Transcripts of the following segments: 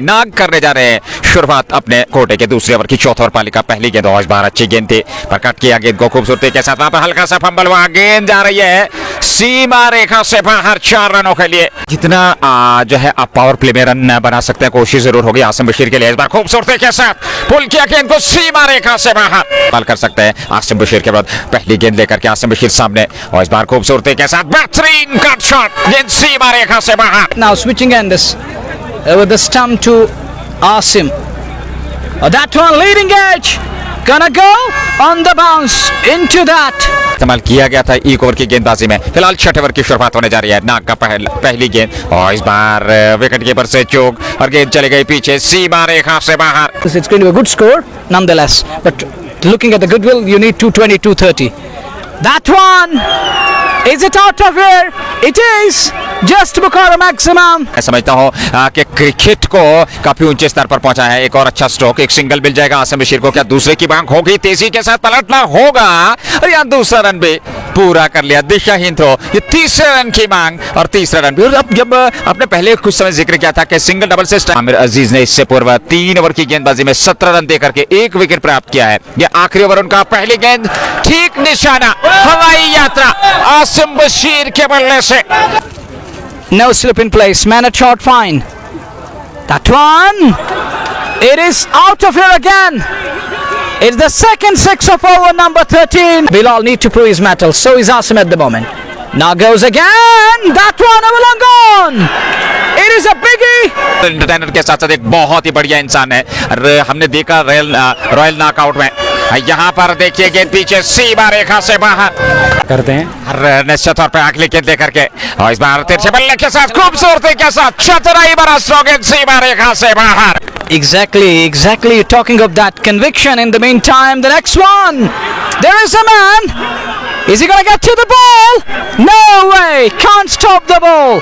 नाग करने जा रहे हैं शुरुआत अपने कोटे के दूसरे ओवर की चौथे ओवर पाली का पहली गेंद और इस बार अच्छी गेंद थी पर कट किया गेंद को खूबसूरती के साथ वहां पर हल्का सा फंबल हुआ गेंद जा रही है सीमा रेखा से बाहर 4 रनों के लिए जितना जो है आप पावर प्ले में रन बना सकते हैं कोशिश जरूर होगी आसिम बशीर के लिए इस बार खूबसूरती के साथ पुल किया गेंद को सीमा रेखा से बाहर पाल कर सकते हैं आसिम बशीर के बाद पहली गेंद लेकर के आसिम बशीर सामने और इस बार खूबसूरती के साथ बेहतरीन कट शॉट गेंद सीमा रेखा से बाहर Now switching ends with the stump to Asim. That one leading edge. Gonna go on the bounce into that. इस्तेमाल किया गया था एक ओवर की गेंदबाजी में फिलहाल छठे ओवर की शुरुआत होने जा रही है नाग का पहली गेंद और इस बार विकेट कीपर से चूक और गेंद चली गई पीछे सीमा रेखा से बाहर. It's going to be a good score nonetheless, but looking at the goodwill you need 220, 230. That one, is it out of here? It is. Just Bukhara maximum. मैं समझता हूँ कि क्रिकेट को काफी ऊंचे स्तर पर पहुंचा है एक और अच्छा स्ट्रोक एक सिंगल मिल जाएगा आसिम बशीर को क्या दूसरे की मांग होगी तेजी के साथ पलटना होगा और यहाँ दूसरा रन भी पूरा कर लिया दिशाहीन थ्रो ये तीसरे रन की मांग और तीसरा रन भी और अब जब आपने पहले कुछ समय जिक्र किया था कि सिंगल डबल से आमिर अजीज ने इससे पूर्व 3 ओवर की गेंदबाजी में 17 रन देकर के 1 विकेट प्राप्त किया है ये आखिरी ओवर उनका पहली गेंद ठीक निशाना हवाई यात्रा आसिम बशीर के बल्ले से. No slip in place. Man at short fine. That one. It is out of here again. It's the second 6 of over number 13. Bilal need to prove his mettle. So is Asim at the moment. Now goes again. That one along gone. It is a biggie. Entertainer के साथ साथ एक बहुत ही बढ़िया इंसान है हमने देखा रॉयल नॉकआउट में यहाँ पर देखिए गेंद पीछे सीमा रेखा से बाहर करते हैं निश्चित तौर पे आखिरी गेंद लेकर के और इस बार तिरछे बल्ले के साथ खूबसूरती के साथ चतुराई भरा स्ट्रोक गेंद सीमा रेखा से बाहर. Exactly. You're talking of that conviction. In the meantime, the next one. There is a man. Is he going to get to the ball? No way. Can't stop the ball.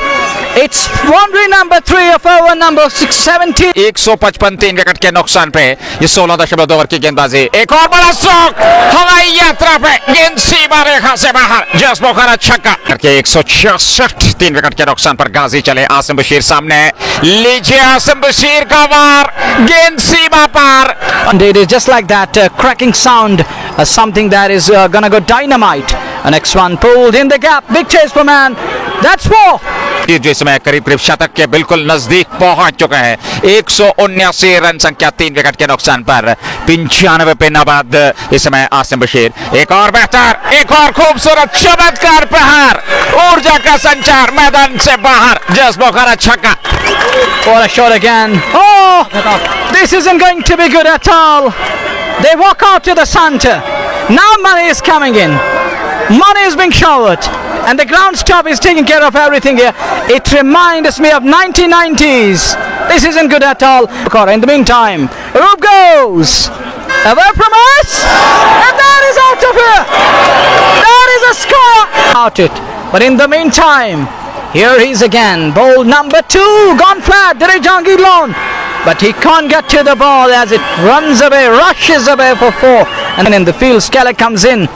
It's boundary number 3 of over number 670. 155 3 wicket के नुकसान पे ये 16.2 over की गेंदबाजी एक और बड़ा stroke हवाई यात्रा पे गेंद सीमा रेखा से बाहर जस बुखारा छक्का करके 166 3 विकेट के नुकसान पर गाजी चले आसिम बशीर सामने लीजिए आसिम बशीर का वार गेंद सीमा पार. And it is just like that cracking sound, something that is gonna go dynamite. The next one pulled in the gap, big chase for man. That's 4. जो समय करीब शतक के बिल्कुल नजदीक पहुंच चुका है 179 रन संख्या 3 विकेट के नुकसान पर 95 पे नाबाद इस समय आसिम बशीर एक और बेहतर एक और खूबसूरत चमत्कार प्रहार ऊर्जा का संचार मैदान से बाहर जस बुखारा छक्का. What a shot again. Oh, this isn't going to be good at all. They walk out to the center. Now money is coming in. Money is being showered. And the ground stop is taking care of everything here. It reminds me of 1990s. This isn't good at all. In the meantime, Rube goes. Away from us. And that is out of here. That is a score. Out it. But in the meantime, here he is again. Ball number 2. Gone flat. There is Jahangir Lone. But he can't get to the ball as it runs away, rushes away for 4. And then in the field, Skellig comes in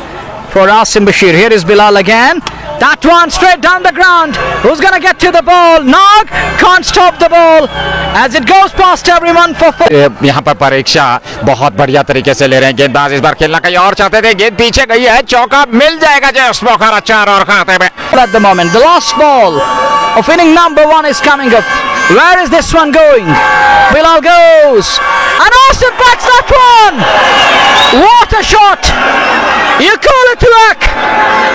for Asim Bashir. Here is Bilal again. That one straight down the ground. Who's going to get to the ball? Nag can't stop the ball as it goes past everyone for 4. यहाँ पर परीक्षा बहुत बढ़िया तरीके से ले रहे हैं गेंदबाज इस बार खेलना कहीं और चाहते थे गेंद पीछे गई है चौका मिल जाएगा जस बुखारा 4 और खाते में. At the moment, the last ball of inning number 1 is coming up. Where is this one going? Bilal goes. And Asim backs that one. What a shot. You call it whack.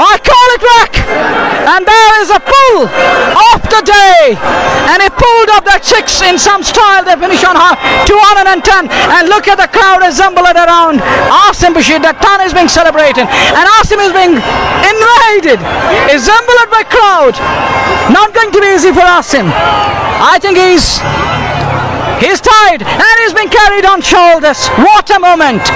I call it whack. And there is a pull of the day. And he pulled up that 6 in some style. They finish on 210. And look at the crowd assembled around Asim Bashir. That ton is being celebrated. And Asim is being invaded. Assembled by crowd. Not going to be easy for Asim. I think he's tied and he's been carried on shoulders. What a moment.